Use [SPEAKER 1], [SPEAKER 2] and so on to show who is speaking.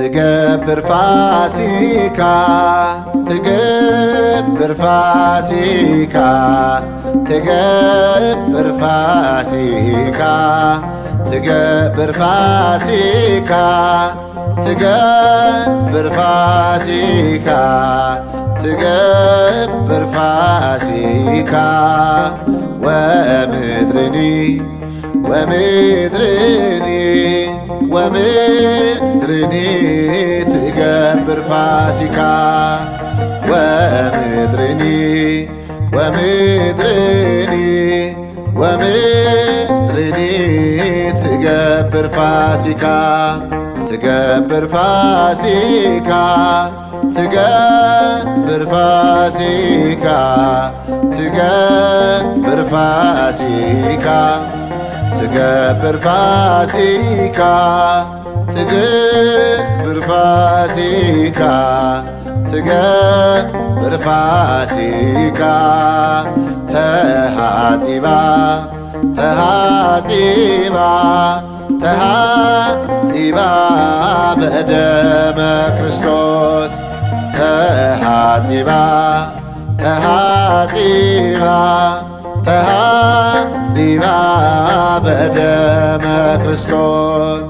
[SPEAKER 1] ትገብር ፋሲካ ትገብር ፋሲካ ትገብር ፋሲካ ትገብር ፋሲካ ትገብር ፋሲካ ትገብር ፋሲካ ወምድርኒ ወምድርኒ ወምድርኒ ትገብር ፋሲካ ወምድርኒ ወምድርኒ ወምድርኒ ትገብር ፋሲካ ትገብር ፋሲካ ትገብር ፋሲካ ትገብር ፋሲካ ትገብር ፋሲካ ትገብር ፋሲካ ትገብር ፋሲካ ተሃጺባ ተሃጺባ ተሃጺባ በደመ ክርስቶስ ተሃጺባ ተሃጺባ ተሃጺባ በደመ ክርስቶስ